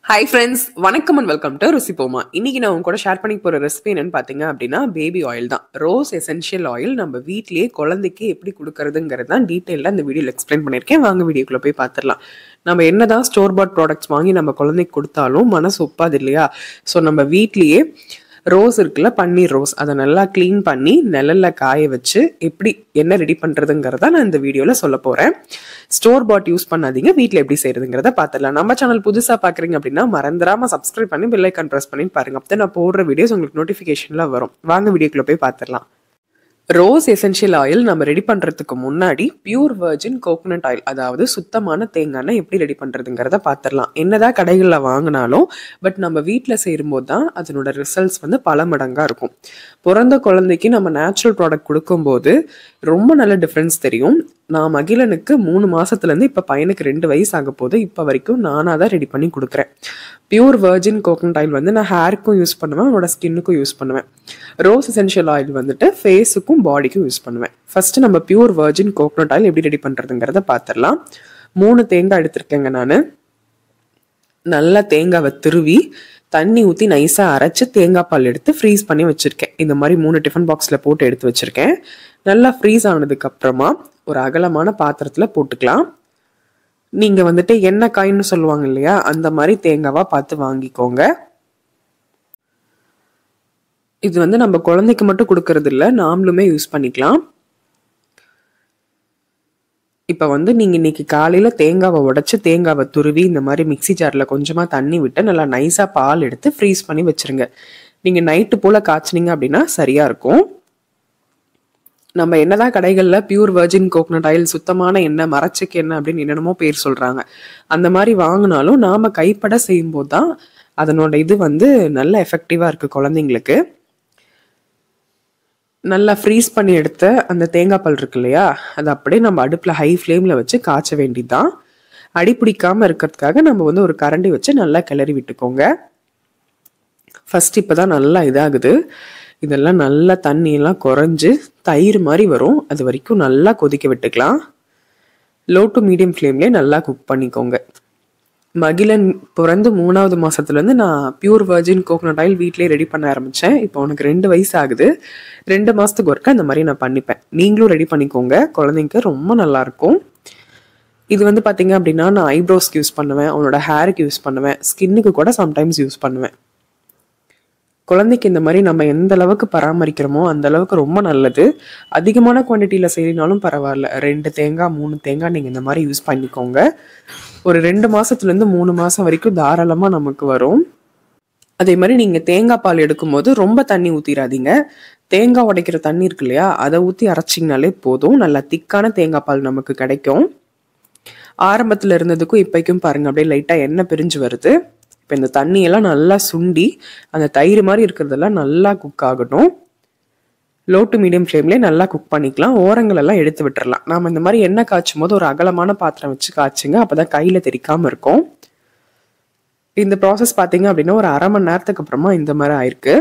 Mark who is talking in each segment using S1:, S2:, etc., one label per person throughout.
S1: Hi friends, வணக்கம் and welcome to ருசிபோமா. இன்னைக்கு நான் உங்க கூட ஷேர் பண்ணி போகிற ரெசிபி என்னன்னு பார்த்தீங்க அப்படின்னா பேபி ஆயில் தான். ரோஸ் எசென்ஷியல் ஆயில் நம்ம வீட்லேயே குழந்தைக்கு எப்படி கொடுக்கறதுங்கிறது தான் டீட்டெயிலாக இந்த வீடியோவில் எக்ஸ்பிளைன் பண்ணியிருக்கேன். வாங்க வீடியோக்குள்ளே போய் பார்த்துடலாம். நம்ம என்ன தான் ஸ்டோர் பாட் ப்ராடக்ட்ஸ் வாங்கி நம்ம குழந்தைக்கு கொடுத்தாலும் மனசு ஒப்பாது இல்லையா? ஸோ நம்ம வீட்லேயே ரோஸ் இருக்குல்ல, பன்னீர் ரோஸ், அதை நல்லா க்ளீன் பண்ணி நிழல்ல காய வச்சு எப்படி என்ன ரெடி பண்ணுறதுங்கிறத நான் இந்த வீடியோவில் சொல்ல போகிறேன். ஸ்டோர் பாட் யூஸ் பண்ணாதீங்க, வீட்டில் எப்படி செய்யறதுங்கிறத பார்த்துடலாம். நம்ம சேனல் புதுசாக பார்க்குறீங்க அப்படின்னா மறந்துடாமல் சப்ஸ்கிரைப் பண்ணி பெல் ஐக்கான் ப்ரெஸ் பண்ணி பாருங்க. அப்போ நான் போடுற வீடியோஸ் உங்களுக்கு நோட்டிஃபிகேஷனில் வரும். வாங்க வீடியோக்குள்ளே போய் பார்த்துடலாம். ரோஸ் எசென்ஷியல் ஆயில் நம்ம ரெடி பண்ணுறதுக்கு முன்னாடி பியூர் வெர்ஜின் கோகோனட் ஆயில், அதாவது சுத்தமான தேங்காய் எண்ணெய் எப்படி ரெடி பண்ணுறதுங்கிறத பார்த்துடலாம். என்னதான் கடைகளில் வாங்கினாலும் பட் நம்ம வீட்டில் செய்யும்போது தான் அதனோட ரிசல்ட்ஸ் பல மடங்காக இருக்கும். பிறந்த குழந்தைக்கு நம்ம நேச்சுரல் ப்ராடக்ட் கொடுக்கும்போது ரொம்ப நல்ல டிஃப்ரென்ஸ் தெரியும். நான் மகிழனுக்கு 3 மாதத்துலேருந்து இப்போ பையனுக்கு 2 வயசு ஆக போது இப்போ வரைக்கும் நானாக தான் ரெடி பண்ணி கொடுக்குறேன். பியூர் வெர்ஜின் கோகோனட் ஆயில் நான் ஹேருக்கும் யூஸ் பண்ணுவேன், என்னோட ஸ்கின்னுக்கும் யூஸ் பண்ணுவேன். ரோஸ் எசென்ஷியல் ஆயில் ஃபேஸுக்கும் பாடிக்கும் யூஸ் பண்ணுவேன். ஃபர்ஸ்ட் நம்ம பியூர் வெர்ஜின் கோகோனட் ஆயில் எப்படி ரெடி பண்ணுறதுங்கிறத பார்த்துடலாம். 3 தேங்காய் எடுத்திருக்கேங்க. நான் நல்லா தேங்காவை துருவி தண்ணி ஊற்றி நைஸாக அரைச்சி தேங்காய் பால் எடுத்து ஃப்ரீஸ் பண்ணி வச்சுருக்கேன். இந்த மாதிரி 3 டிஃபன் பாக்ஸில் போட்டு எடுத்து வச்சுருக்கேன். நல்லா ஃப்ரீஸ் ஆனதுக்கப்புறமா ஒரு அகலமான பாத்திரத்தில் போட்டுக்கலாம். நீங்கள் எண்ணெய் காயின்னு சொல்லுவாங்க இல்லையா, அந்த மாதிரி தேங்காவாக பார்த்து வாங்கிக்கோங்க. இது நம்ம குழந்தைக்கு மட்டும் கொடுக்கறது இல்லை, நாமளுமே யூஸ் பண்ணிக்கலாம். இப்போ நீங்கள் இன்னைக்கு காலையில் தேங்காவை உடைச்சி தேங்காவை துருவி இந்த மாதிரி மிக்சி ஜாரில் கொஞ்சமாக தண்ணி விட்டு நல்லா நைஸாக பால் எடுத்து ஃப்ரீஸ் பண்ணி வச்சுருங்க. நீங்கள் நைட்டு போல் காய்ச்சினீங்க அப்படின்னா சரியாக இருக்கும். நம்ம என்னதான் கடைகளில் பியூர் வெர்ஜின் கோகோனட் ஆயில், சுத்தமான எண்ணெய், மரச்செக்கு எண்ணெய் அப்படின்னு என்னென்னமோ பேர் சொல்கிறாங்க, அந்த மாதிரி வாங்கினாலும் நாம் கைப்பட செய்யும்போது தான் அதனோட இது நல்ல எஃபெக்டிவாக இருக்குது குழந்தைங்களுக்கு. நல்லா ஃப்ரீஸ் பண்ணி எடுத்த அந்த தேங்காய் பால் இருக்கு இல்லையா, அது அப்படியே நம்ம அடுப்பில் ஹை ஃப்ளேமில் வச்சு காய்ச்ச வேண்டியதுதான். அடி பிடிக்காமல் இருக்கிறதுக்காக நம்ம ஒரு கரண்டி வச்சு நல்லா கிளறி விட்டுக்கோங்க. ஃபர்ஸ்ட் இப்போ தான் நல்லா இதாகுது. இதெல்லாம் நல்லா தண்ணியெல்லாம் குறைஞ்சு தயிர் மாதிரி வரும், அது வரைக்கும் நல்லா கொதிக்க விட்டுக்கலாம். லோ டு மீடியம் ஃப்ளேம்லேயே நல்லா குக் பண்ணிக்கோங்க. மகிழன் பிறந்து 3வது மாதத்துலேருந்து நான் பியூர் வெர்ஜின் கோகோனட் ஆயில் வீட்டிலே ரெடி பண்ண ஆரம்பித்தேன். இப்போ அவனுக்கு 2 வயசு ஆகுது. 2 மாதத்துக்கு ஒருக்கா இந்த மாதிரி நான் பண்ணிப்பேன். நீங்களும் ரெடி பண்ணிக்கோங்க, குழந்தைங்க ரொம்ப நல்லாயிருக்கும். இது பார்த்தீங்க அப்படின்னா நான் ஐப்ரோஸ்க்கு யூஸ் பண்ணுவேன், அவனோட ஹேருக்கு யூஸ் பண்ணுவேன், ஸ்கின்னுக்கு கூட சம்டைம்ஸ் யூஸ் பண்ணுவேன். குழந்தைக்கு இந்த மாதிரி நம்ம எந்த அளவுக்கு பராமரிக்கிறோமோ அந்த அளவுக்கு ரொம்ப நல்லது. அதிகமான குவான்டிட்டியில் செய்யலினாலும் பரவாயில்ல, 2 தேங்காய் 3 தேங்காய் நீங்கள் இந்த மாதிரி யூஸ் பண்ணிக்கோங்க. ஒரு 2 மாதத்துலேருந்து 3 மாதம் வரைக்கும் தாராளமாக நமக்கு வரும். அதே மாதிரி நீங்கள் தேங்காய் பால் எடுக்கும்போது ரொம்ப தண்ணி ஊற்றிடாதீங்க. தேங்காய் உடைக்கிற தண்ணி இருக்கு இல்லையா, அதை ஊற்றி அரைச்சிங்கனாலே போதும். நல்லா திக்கான தேங்காய் பால் நமக்கு கிடைக்கும். ஆரம்பத்தில் இருந்ததுக்கும் இப்போக்கும் பாருங்கள், அப்படியே லைட்டாக எண்ணெய் பிரிஞ்சு வருது. இப்போ இந்த தண்ணியெல்லாம் நல்லா சுண்டி அந்த தயிர் மாதிரி இருக்கிறதெல்லாம் நல்லா குக் ஆகட்டும். லோ டு மீடியம் ஃப்ளேம்லேயே நல்லா குக் பண்ணிக்கலாம். ஓரங்களெல்லாம் எடுத்து விட்டுறலாம். நாம் இந்த மாதிரி எண்ணெய் காய்ச்சும் போது ஒரு அகலமான பாத்திரம் வச்சு காய்ச்சுங்க, அப்போ தான் கையில் தெரிக்காமல் இருக்கும். இந்த ப்ராசஸ் பார்த்தீங்க அப்படின்னா ஒரு அரை மணி நேரத்துக்கு அப்புறமா இந்த மாதிரி ஆயிருக்கு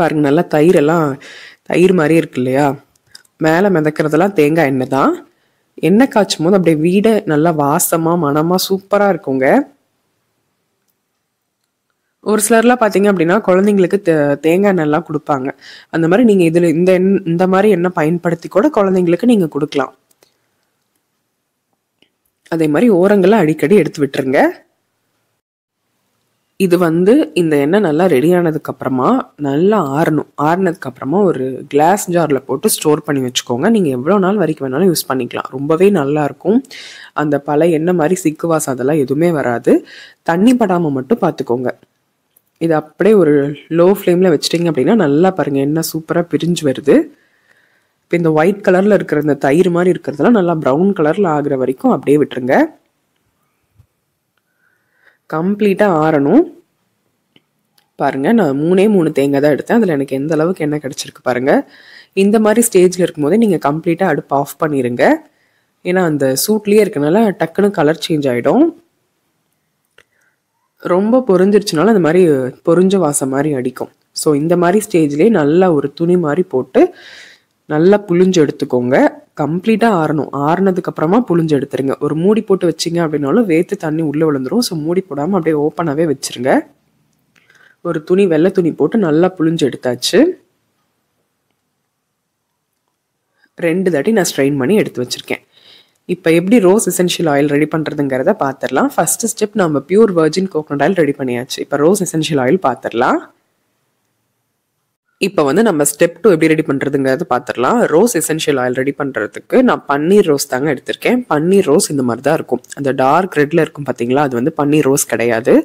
S1: பாருங்க. நல்லா தயிர் மாதிரி இருக்கு இல்லையா, மேலே மிதக்கிறதெல்லாம் தேங்காய் எண்ணெய் தான். எண்ணெய் காய்ச்சும் போது அப்படியே வீடை நல்லா வாசமாக மனமாக சூப்பராக இருக்குங்க. ஒரு சிலர்லாம் பார்த்தீங்க அப்படின்னா குழந்தைங்களுக்கு தேங்காய் எண்ணெய்லாம் கொடுப்பாங்க. அந்த மாதிரி நீங்கள் இதில் இந்த மாதிரி எண்ணெய் பயன்படுத்தி கூட குழந்தைங்களுக்கு நீங்கள் கொடுக்கலாம். அதே மாதிரி ஓரங்கள்லாம் அடிக்கடி எடுத்து விட்டுருங்க. இது இந்த எண்ணெய் நல்லா ரெடி ஆனதுக்கப்புறமா நல்லா ஆறுனதுக்கப்புறமா ஒரு கிளாஸ் ஜாரில் போட்டு ஸ்டோர் பண்ணி வச்சுக்கோங்க. நீங்கள் எவ்வளோ நாள் வரைக்கும் வேணாலும் யூஸ் பண்ணிக்கலாம். ரொம்பவே நல்லாயிருக்கும். அந்த பழைய எண்ணெய் மாதிரி சிக்கு வாசம் அதெல்லாம் எதுவுமே வராது. தண்ணி படாமல் மட்டும் பார்த்துக்கோங்க. இது அப்படியே ஒரு லோ ஃப்ளேமில் வச்சிட்டிங்க அப்படின்னா நல்லா பாருங்கள், எண்ணெய் சூப்பராக பிரிஞ்சு வருது. இப்போ இந்த ஒயிட் கலரில் இருக்கிற இந்த தயிர் மாதிரி இருக்கிறதெல்லாம் நல்லா ப்ரௌன் கலரில் ஆகிற வரைக்கும் அப்படியே விட்டுருங்க. கம்ப்ளீட்டாக ஆறணும். பாருங்கள், நான் 3 தேங்காய் தான் எடுத்தேன். அதில் எனக்கு எந்த அளவுக்கு எண்ணெய் கிடச்சிருக்கு பாருங்கள். இந்த மாதிரி ஸ்டேஜில் இருக்கும்போதே நீங்கள் கம்ப்ளீட்டாக அடுப்பு ஆஃப் பண்ணிடுங்க. ஏன்னா அந்த சூட்லேயே இருக்கனால டக்குன்னு கலர் சேஞ்ச் ஆகிடும். ரொம்ப பொரிஞ்சிருச்சுனால அந்த மாதிரி பொரிஞ்ச வாசம் மாதிரி அடிக்கும். ஸோ இந்த மாதிரி ஸ்டேஜ்லேயே நல்லா ஒரு துணி மாதிரி போட்டு நல்லா புழிஞ்சு எடுத்துக்கோங்க. கம்ப்ளீட்டாக ஆறணும். ஆறுனதுக்கப்புறமா புழிஞ்சு எடுத்துருங்க. ஒரு மூடி போட்டு வச்சிங்க அப்படின்னாலும் வேத்து தண்ணி உள்ளே விழுந்துரும். ஸோ மூடி போடாமல் அப்படியே ஓப்பனாகவே வச்சுருங்க. ஒரு துணி, வெள்ளை துணி போட்டு நல்லா புழிஞ்சு எடுத்தாச்சு. 2 தாட்டி நான் ஸ்ட்ரெயின் பண்ணி எடுத்து வச்சுருக்கேன். இப்போ எப்படி ரோஸ் எசென்ஷியல் ஆயில் ரெடி பண்ணுறதுங்கிறத பார்த்துடலாம். ஃபஸ்ட்டு ஸ்டெப் நம்ம pure virgin coconut oil ready பண்ணியாச்சு. இப்போ ரோஸ் எசென்ஷியல் ஆயில் பார்த்துடலாம். இப்போ வந்து நம்ம ஸ்டெப் 2 எப்படி ரெடி பண்ணுறதுங்கிறது பார்த்துடலாம். ரோஸ் எசென்ஷியல் ஆயில் ரெடி பண்ணுறதுக்கு நான் பன்னீர் ரோஸ் தாங்க எடுத்திருக்கேன். பன்னீர் ரோஸ் இந்த மாதிரி தான் இருக்கும். அந்த டார்க் ரெட்டில் இருக்கும் பார்த்தீங்களா, அது வந்து பன்னீர் ரோஸ் கிடையாது.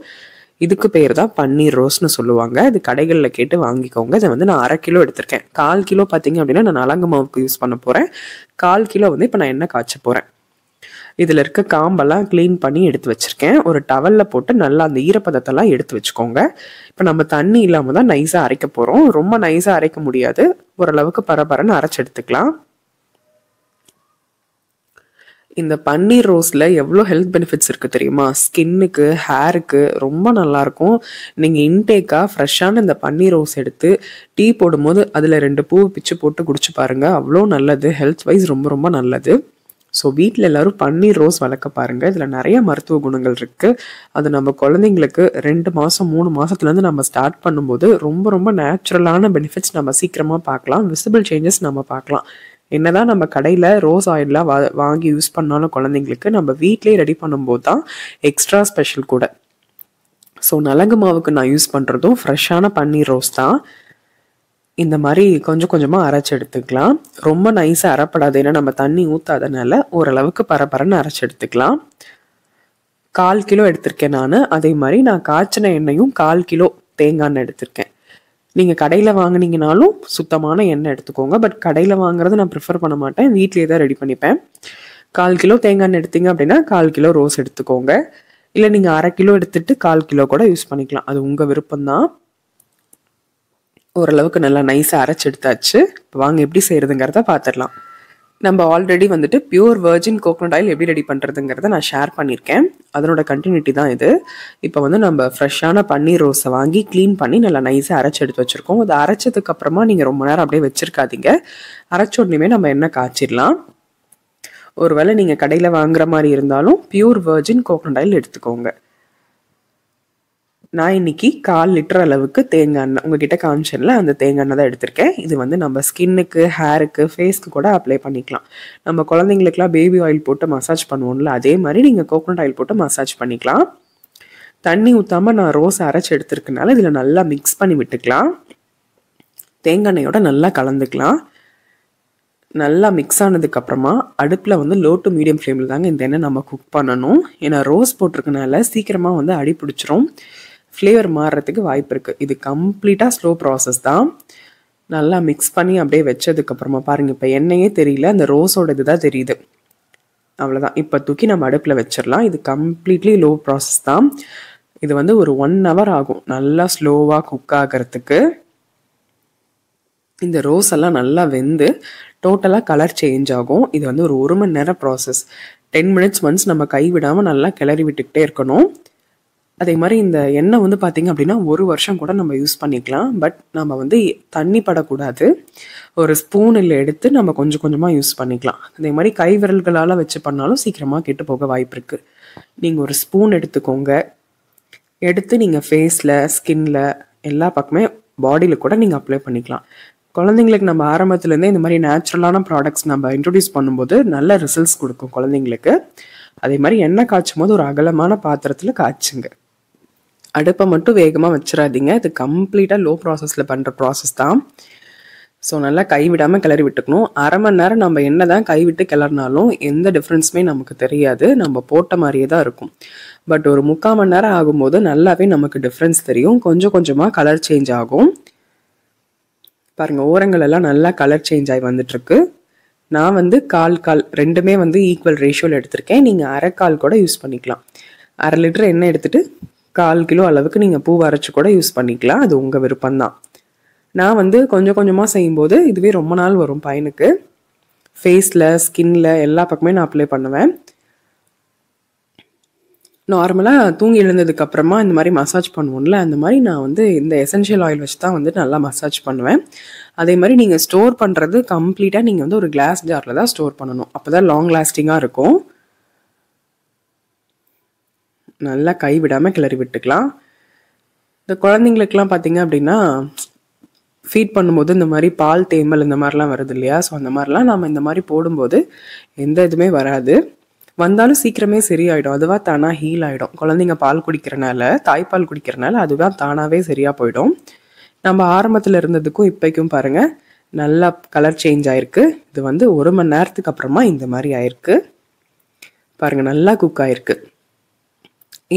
S1: இதுக்கு பேர் தான் பன்னீர் ரோஸ்னு சொல்லுவாங்க. இது கடைகளில் கேட்டு வாங்கிக்கோங்க. இதை வந்து நான் 1/2 கிலோ எடுத்திருக்கேன். 1/4 கிலோ பார்த்தீங்க அப்படின்னா நான் நலங்கு மாவுக்கு யூஸ் பண்ண போகிறேன். 1/4 கிலோ வந்து இப்போ நான் எண்ணெய் காய்ச்ச போகிறேன். இதில் இருக்க காம்பெல்லாம் க்ளீன் பண்ணி எடுத்து வச்சுருக்கேன். ஒரு டவலில் போட்டு நல்லா அந்த ஈரப்பதத்தெல்லாம் எடுத்து வச்சுக்கோங்க. இப்போ நம்ம தண்ணி இல்லாமல் தான் நைஸாக அரைக்க போகிறோம். ரொம்ப நைஸாக அரைக்க முடியாது. ஓரளவுக்கு பரபரன்னு அரைச்சி எடுத்துக்கலாம். இந்த பன்னீர் ரோஸில் எவ்வளோ ஹெல்த் பெனிஃபிட்ஸ் இருக்குது தெரியுமா? ஸ்கின்னுக்கு, ஹேருக்கு ரொம்ப நல்லாயிருக்கும். நீங்கள் இன்டேக்காக ஃப்ரெஷ்ஷான இந்த பன்னீர் ரோஸ் எடுத்து டீ போடும்போது அதில் 2 பூ பிச்சு போட்டு குடிச்சு பாருங்கள். அவ்வளோ நல்லது. ஹெல்த் வைஸ் ரொம்ப ரொம்ப நல்லது. ஸோ வீட்டில் எல்லோரும் பன்னீர் ரோஸ் வளர்க்க பாருங்கள். இதில் நிறைய மருத்துவ குணங்கள் இருக்குது. அது நம்ம குழந்தைங்களுக்கு 2 மாதம் 3 மாதத்துலேருந்து நம்ம ஸ்டார்ட் பண்ணும்போது ரொம்ப ரொம்ப நேச்சுரலான பெனிஃபிட்ஸ் நம்ம சீக்கிரமாக பார்க்கலாம். விசிபிள் சேஞ்சஸ் நம்ம பார்க்கலாம். என்னதான் நம்ம கடையில் ரோஸ் ஆயிலெலாம் வாங்கி யூஸ் பண்ணாலும் குழந்தைங்களுக்கு நம்ம வீட்டிலேயே ரெடி பண்ணும்போது தான் எக்ஸ்ட்ரா ஸ்பெஷல் கூட. ஸோ நலங்கு மாவுக்கு நான் யூஸ் பண்ணுறதும் ஃப்ரெஷ்ஷான பன்னீர் ரோஸ் தான். இந்த மாதிரி கொஞ்சம் கொஞ்சமாக அரைச்சி எடுத்துக்கலாம். ரொம்ப நைஸாக அரைப்படாது, ஏன்னா நம்ம தண்ணி ஊற்றாதனால ஓரளவுக்கு பரபரன்னு அரைச்சி எடுத்துக்கலாம். 1/4 கிலோ எடுத்திருக்கேன் நான். அதே மாதிரி நான் காய்ச்சின எண்ணெயும் 1/4 கிலோ தேங்காய் எண்ணெய் எடுத்திருக்கேன். நீங்கள் கடையில் வாங்கினீங்கனாலும் சுத்தமான எண்ணெய் எடுத்துக்கோங்க. பட் கடையில் வாங்குறது நான் ப்ரிஃபர் பண்ண மாட்டேன். வீட்லேயே தான் ரெடி பண்ணிப்பேன். 1/4 கிலோ தேங்காய் எண்ணெய் எடுத்தீங்க அப்படின்னா 1/4 கிலோ ரோஸ் எடுத்துக்கோங்க. இல்லை நீங்கள் 1/2 கிலோ எடுத்துட்டு 1/4 கிலோ கூட யூஸ் பண்ணிக்கலாம். அது உங்கள் விருப்பம்தான். ஓரளவுக்கு நல்லா நைஸாக அரைச்சி எடுத்தாச்சு. இப்போ வாங்க எப்படி செய்கிறதுங்கிறத பார்த்துடலாம். நம்ம ஆல்ரெடி வந்துட்டு பியூர் வர்ஜின் கோகோனட் ஆயில் எப்படி ரெடி பண்ணுறதுங்கிறத நான் ஷேர் பண்ணியிருக்கேன். அதனோட கண்டினியூட்டி தான் இது. இப்போ வந்து நம்ம ஃப்ரெஷ்ஷான பன்னீர் ரோஸை வாங்கி க்ளீன் பண்ணி நல்லா நைஸாக அரைச்சி எடுத்து வச்சுருக்கோம். அதை அரைச்சதுக்கப்புறமா நீங்கள் ரொம்ப நேரம் அப்படியே வச்சுருக்காதீங்க. அரைச்ச உடனே நம்ம எண்ணெய் காய்ச்சிடலாம். ஒருவேளை நீங்கள் கடையில் வாங்குற மாதிரி இருந்தாலும் பியூர் வர்ஜின் கோகோனட் ஆயில் எடுத்துக்கோங்க. நான் இன்னைக்கு 1/4 லிட்டர் அளவுக்கு தேங்காய் எண்ணெய் உங்ககிட்ட காமிச்சேன்ல, அந்த தேங்காய் எண்ணெய் தான் எடுத்திருக்கேன். இது வந்து நம்ம ஸ்கின்னுக்கு, ஹேருக்கு, ஃபேஸ்க்கு கூட அப்ளை பண்ணிக்கலாம். நம்ம குழந்தைங்களுக்குலாம் பேபி ஆயில் போட்டு மசாஜ் பண்ணுவோம்ல, அதே மாதிரி நீங்கள் கோகோனட் ஆயில் போட்டு மசாஜ் பண்ணிக்கலாம். தண்ணி ஊற்றாமல் நான் ரோஸ் அரைச்சி எடுத்துருக்கனால இதில் நல்லா மிக்ஸ் பண்ணி விட்டுக்கலாம். தேங்காய் எண்ணெயோட நல்லா கலந்துக்கலாம். நல்லா மிக்ஸ் ஆனதுக்கப்புறமா அடுப்பில் வந்து லோ டு மீடியம் ஃப்ளேமில் தாங்க இந்த எண்ணெய் நம்ம குக் பண்ணணும். ஏன்னா ரோஸ் போட்டிருக்கனால சீக்கிரமாக வந்து அடி பிடிச்சிரும், ஃப்ளேவர் மாறுறதுக்கு வாய்ப்பு இருக்குது. இது கம்ப்ளீட்டாக ஸ்லோ ப்ராசஸ் தான். நல்லா மிக்ஸ் பண்ணி அப்படியே வச்சதுக்கப்புறமா பாருங்கள், இப்போ எண்ணெயே தெரியல, அந்த ரோஸோட இது தான் தெரியுது. அவ்வளோதான். இப்போ தூக்கி நம்ம அடுப்பில் வச்சிடலாம். இது கம்ப்ளீட்லி லோ ப்ராசஸ் தான். இது வந்து ஒரு 1 hour ஆகும் நல்லா ஸ்லோவாக குக் ஆகிறதுக்கு. இந்த ரோஸ் எல்லாம் நல்லா வெந்து டோட்டலாக கலர் சேஞ்ச் ஆகும். இது வந்து ஒரு 1 மணி நேரம் ப்ராசஸ். 10 minutes ஒன்ஸ் நம்ம கை விடாமல் நல்லா கிளறி விட்டுக்கிட்டே இருக்கணும். அதே மாதிரி இந்த எண்ணெய் வந்து பார்த்திங்க அப்படின்னா 1 வருஷம் கூட நம்ம யூஸ் பண்ணிக்கலாம். பட் நம்ம வந்து தண்ணி படக்கூடாது. ஒரு ஸ்பூனில் எடுத்து நம்ம கொஞ்சம் கொஞ்சமாக யூஸ் பண்ணிக்கலாம். அதே மாதிரி கை விரல்களால் வச்சு பண்ணாலும் சீக்கிரமாக கெட்டு போக வாய்ப்பு இருக்குது. நீங்கள் ஒரு ஸ்பூன் எடுத்துக்கோங்க. எடுத்து நீங்கள் ஃபேஸில், ஸ்கின்னில், எல்லா பக்கமே பாடியில் கூட நீங்கள் அப்ளை பண்ணிக்கலாம். குழந்தைங்களுக்கு நம்ம ஆரம்பத்துலேருந்தே இந்த மாதிரி நேச்சுரலான ப்ராடக்ட்ஸ் நம்ம இன்ட்ரடியூஸ் பண்ணும்போது நல்ல ரிசல்ட்ஸ் கொடுக்கும் குழந்தைங்களுக்கு. அதே மாதிரி எண்ணெய் காய்ச்சும் போது ஒரு அகலமான பாத்திரத்தில் காய்ச்சுங்க. அடுப்பை மட்டும் வேகமாக வச்சிடாதீங்க. இது கம்ப்ளீட்டாக லோ ப்ராசஸில் பண்ணுற ப்ராசஸ் தான். ஸோ நல்லா கைவிடாமல் கிளறி விட்டுக்கணும். 1/2 மணி நேரம் நம்ம என்ன தான் கைவிட்டு கிளறினாலும் எந்த டிஃப்ரென்ஸுமே நமக்கு தெரியாது, நம்ம போட்ட மாதிரியே தான் இருக்கும். பட் ஒரு 3/4 மணி நேரம் ஆகும்போது நல்லாவே நமக்கு டிஃப்ரென்ஸ் தெரியும். கொஞ்சம் கொஞ்சமாக கலர் சேஞ்ச் ஆகும். பாருங்கள், ஓரங்கள் எல்லாம் நல்லா கலர் சேஞ்ச் ஆகி வந்துட்டுருக்கு. நான் வந்து 1/4 ரெண்டுமே வந்து ஈக்குவல் ரேஷியோவில் எடுத்திருக்கேன். நீங்கள் 1/4 கூட யூஸ் பண்ணிக்கலாம். 1/2 லிட்டர் எண்ணெய் எடுத்துகிட்டு 1/4 கிலோ அளவுக்கு நீங்கள் பூ அரைச்சி கூட யூஸ் பண்ணிக்கலாம். அது உங்கள் விருப்பம்தான். நான் வந்து கொஞ்சம் கொஞ்சமாக செய்யும்போது இதுவே ரொம்ப நாள் வரும் பையனுக்கு. ஃபேஸில், ஸ்கின்னில் எல்லா பக்கமே நான் அப்ளை பண்ணுவேன். நார்மலாக தூங்கி எழுந்ததுக்கப்புறமா இந்த மாதிரி மசாஜ் பண்ணுவோம்ல, அந்த மாதிரி நான் வந்து இந்த எசென்ஷியல் ஆயில் வச்சு தான் வந்து நல்லா மசாஜ் பண்ணுவேன். அதே மாதிரி நீங்கள் ஸ்டோர் பண்ணுறது கம்ப்ளீட்டாக நீங்கள் வந்து ஒரு கிளாஸ் ஜாரில் தான் ஸ்டோர் பண்ணணும். அப்போ தான் லாங் லாஸ்டிங்காக இருக்கும். நல்லா கை விடாமல் கிளறி விட்டுக்கலாம். இந்த குழந்தைங்களுக்கெல்லாம் பார்த்தீங்க அப்படின்னா ஃபீட் பண்ணும்போது இந்த மாதிரி பால் தேமல் இந்த மாதிரிலாம் வருது இல்லையா? ஸோ அந்த மாதிரிலாம் நம்ம இந்த மாதிரி போடும்போது எந்த இதுவுமே வராது. வந்தாலும் சீக்கிரமே சரியாயிடும். அதுவாக தானாக ஹீல் ஆகிடும். குழந்தைங்க பால் குடிக்கிறனால, தாய்ப்பால் குடிக்கிறனால அதுதான் தானாகவே சரியாக போயிடும். நம்ம ஆரம்பத்தில் இருந்ததுக்கும் இப்போக்கும் பாருங்கள் நல்லா கலர் சேஞ்ச் ஆகிருக்கு. இது வந்து 1 மணி நேரத்துக்கு அப்புறமா இந்த மாதிரி ஆயிருக்கு. பாருங்கள் நல்லா குக் ஆகிருக்கு.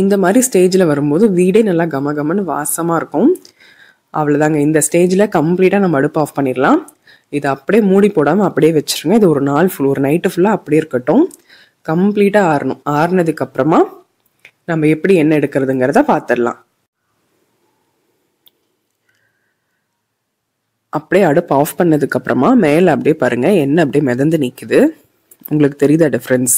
S1: இந்த மாதிரி ஸ்டேஜில் வரும்போது வீடே நல்லா கமகமன்னு வாசமாக இருக்கும். அவ்வளோதாங்க. இந்த ஸ்டேஜில் கம்ப்ளீட்டாக நம்ம அடுப்பு ஆஃப் பண்ணிடலாம். இதை அப்படியே மூடி போடாமல் அப்படியே வச்சுருங்க. இது ஒரு நாள் ஒரு நைட்டு ஃபுல்லாக அப்படியே இருக்கட்டும். கம்ப்ளீட்டாக ஆறணும். ஆறுனதுக்கப்புறமா நம்ம எப்படி எண்ணெய் எடுக்கிறதுங்கிறத பார்த்துடலாம். அப்படியே அடுப்பு ஆஃப் பண்ணதுக்கப்புறமா மேலே அப்படியே பாருங்கள் எண்ணெய் அப்படியே மிதந்து நிற்குது. உங்களுக்கு தெரியுதா டிஃப்ரென்ஸ்?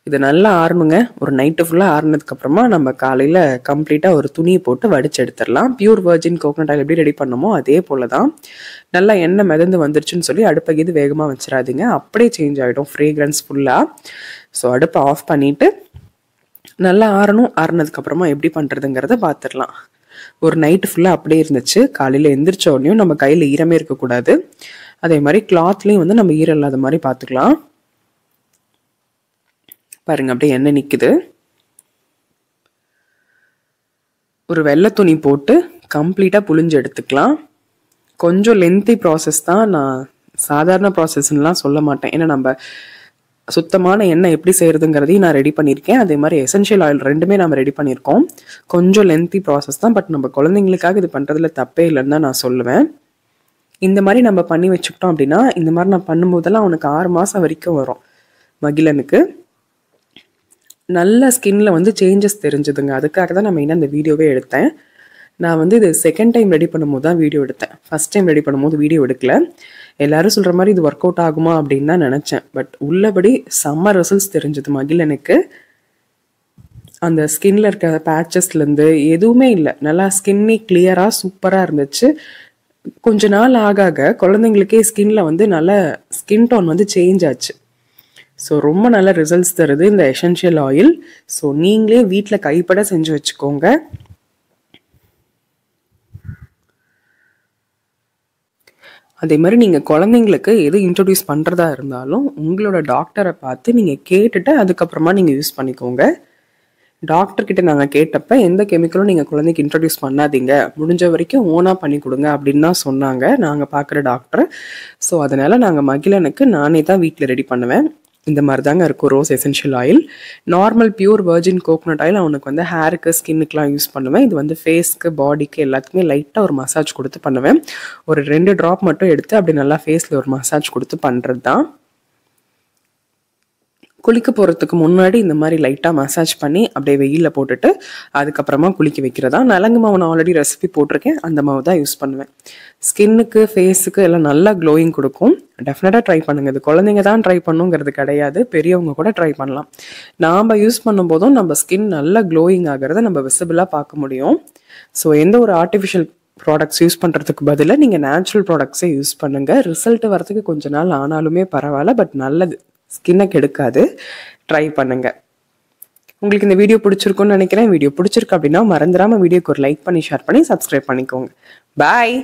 S1: இது நல்லா ஆறணுங்க. ஒரு நைட்டு ஃபுல்லாக ஆறுனதுக்கப்புறமா நம்ம காலையில் கம்ப்ளீட்டாக ஒரு துணியை போட்டு வடிச்சு எடுத்துடலாம். பியூர் வர்ஜின் கோகனட் ஆயில் எப்படி ரெடி பண்ணமோ அதே போல் தான். நல்லா எண்ணெய் மிதந்து வந்துருச்சுன்னு சொல்லி அடுப்பை இது வேகமாக வச்சிடாதீங்க. அப்படியே சேஞ்ச் ஆகிடும் ஃப்ரேக்ரன்ஸ் ஃபுல்லாக. ஸோ அடுப்பை ஆஃப் பண்ணிவிட்டு நல்லா ஆறணும். ஆறுனதுக்கப்புறமா எப்படி பண்ணுறதுங்கிறத பார்த்துடலாம். ஒரு நைட்டு ஃபுல்லாக அப்படியே இருந்துச்சு. காலையில் எந்திரிச்ச உடனேயும் நம்ம கையில் ஈரமே இருக்கக்கூடாது. அதே மாதிரி கிளாத்லேயும் வந்து நம்ம ஈரம் இல்லாத மாதிரி பார்த்துக்கலாம். பாருங்க அப்படியே எண்ணெய் நிற்குது. ஒரு வெள்ளை துணி போட்டு கம்ப்ளீட்டாக புழிஞ்சு எடுத்துக்கலாம். கொஞ்சம் லென்த்தி ப்ராசஸ் தான். நான் சாதாரண ப்ராசஸ்லாம் சொல்ல மாட்டேன். ஏன்னா நம்ம சுத்தமான எண்ணெய் எப்படி செய்கிறதுங்கிறதையும் நான் ரெடி பண்ணியிருக்கேன். அதே மாதிரி எசென்ஷியல் ஆயில் ரெண்டுமே நம்ம ரெடி பண்ணியிருக்கோம். கொஞ்சம் லென்த்தி ப்ராசஸ் தான். பட் நம்ம குழந்தைங்களுக்காக இது பண்ணுறதுல தப்பே இல்லைன்னு தான் நான் சொல்லுவேன். இந்த மாதிரி நம்ம பண்ணி வச்சுக்கிட்டோம் அப்படின்னா, இந்த மாதிரி நான் பண்ணும்போதெல்லாம் அவனுக்கு 6 மாதம் வரைக்கும் வரும் மகிழனுக்கு. நல்ல ஸ்கின்ல வந்து சேஞ்சஸ் தெரிஞ்சுதுங்க. அதுக்காக தான் நான் மெயினாக இந்த வீடியோவே எடுத்தேன். நான் வந்து இது செகண்ட் டைம் ரெடி பண்ணும்போது தான் வீடியோ எடுத்தேன். ஃபர்ஸ்ட் டைம் ரெடி பண்ணும்போது வீடியோ எடுக்கல. எல்லாரும் சொல்கிற மாதிரி இது ஒர்க் அவுட் ஆகுமா அப்படின்னு தான் நினச்சேன். பட் உள்ளபடி செம்ம ரிசல்ட்ஸ் தெரிஞ்சது மகிழனுக்கு. அந்த ஸ்கின்ல இருக்க பேச்சஸ்லேருந்து எதுவுமே இல்லை. நல்லா ஸ்கின்னி கிளியராக சூப்பராக இருந்துச்சு. கொஞ்ச நாள் ஆக ஆக குழந்தைங்களுக்கே ஸ்கின்ல வந்து நல்ல ஸ்கின் டோன் வந்து சேஞ்ச் ஆச்சு. ஸோ ரொம்ப நல்ல ரிசல்ட்ஸ் தருது இந்த எசென்ஷியல் ஆயில். ஸோ நீங்களே வீட்டில் கைப்பட செஞ்சு வச்சுக்கோங்க. அதே மாதிரி நீங்கள் குழந்தைங்களுக்கு எது இன்ட்ரடியூஸ் பண்ணுறதா இருந்தாலும் உங்களோட டாக்டரை பார்த்து நீங்கள் கேட்டுட்டு அதுக்கப்புறமா நீங்கள் யூஸ் பண்ணிக்கோங்க. டாக்டர்கிட்ட நாங்கள் கேட்டப்ப எந்த கெமிக்கலும் நீங்கள் குழந்தைக்கு இன்ட்ரடியூஸ் பண்ணாதீங்க, முடிஞ்ச வரைக்கும் ஓனாக பண்ணி கொடுங்க அப்படின்னு தான் சொன்னாங்க நாங்கள் பார்க்குற டாக்டர். ஸோ அதனால் நாங்கள் மகிழனுக்கு நானே தான் வீட்டில் ரெடி பண்ணுவேன். இந்த மாதிரி தாங்க இருக்கும் rose essential oil. Normal pure virgin coconut oil அவனுக்கு வந்து ஹேருக்கு ஸ்கின்னுக்குலாம் யூஸ் பண்ணுவேன். இது வந்து ஃபேஸ்க்கு பாடிக்கு எல்லாத்துக்குமே லைட்டாக ஒரு மசாஜ் கொடுத்து பண்ணுவேன். ஒரு 2 ட்ராப் மட்டும் எடுத்து அப்படி நல்லா ஃபேஸில் ஒரு மசாஜ் கொடுத்து பண்ணுறது தான். குளிக்க போகிறதுக்கு முன்னாடி இந்த மாதிரி லைட்டாக மசாஜ் பண்ணி அப்படியே வெயிலில் போட்டுட்டு அதுக்கப்புறமா குளிக்க வைக்கிறதா. நலங்கு மாவு நான் ஆல்ரெடி ரெசிபி போட்டிருக்கேன். அந்த மாவு தான் யூஸ் பண்ணுவேன். ஸ்கின்னுக்கு ஃபேஸுக்கு எல்லாம் நல்லா க்ளோயிங் கொடுக்கும். டெஃபினட்டாக ட்ரை பண்ணுங்கள். இது குழந்தைங்க தான் ட்ரை பண்ணுங்கிறது கிடையாது, பெரியவங்க கூட ட்ரை பண்ணலாம். நாம் யூஸ் பண்ணும்போதும் நம்ம ஸ்கின் நல்லா க்ளோயிங் ஆகிறத நம்ம விசிபிளாக பார்க்க முடியும். ஸோ எந்த ஒரு ஆர்டிஃபிஷியல் ப்ராடக்ட்ஸ் யூஸ் பண்ணுறதுக்கு பதிலாக நீங்கள் நேச்சுரல் ப்ராடக்ட்ஸே யூஸ் பண்ணுங்கள். ரிசல்ட் வரதுக்கு கொஞ்ச நாள் ஆனாலுமே பரவாயில்ல, பட் நல்லது, ஸ்கின்னை கெடுக்காது. ட்ரை பண்ணுங்க. உங்களுக்கு இந்த வீடியோ பிடிச்சிருக்குன்னு நினைக்கிறேன். வீடியோ பிடிச்சிருக்கு அப்படின்னா மறந்துடாம வீடியோக்கு ஒரு லைக் பண்ணி ஷேர் பண்ணி சப்ஸ்கிரைப் பண்ணிக்கோங்க. பாய்.